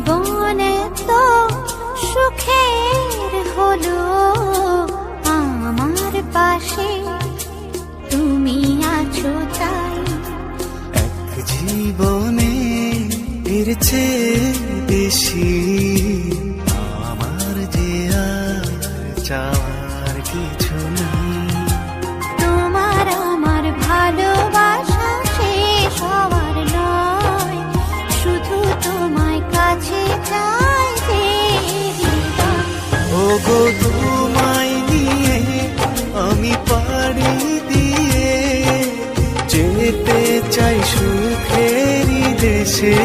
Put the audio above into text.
জীবন তো সুখের হলো আমার পাশে তুমি আছো তাই। এক জীবনে এর চেয়ে বেশি আমার যে আর চাওয়ার কিছু নেই। তোমার আমার ভালোবাসা শেষ হওয়ার নয়, শুধু তোমায় কাছে চাই যে হৃদয়। ওগো তোমায় নিয়ে আমি পাড়ি দিয়ে যেতে চাই সুখেরই দেশে।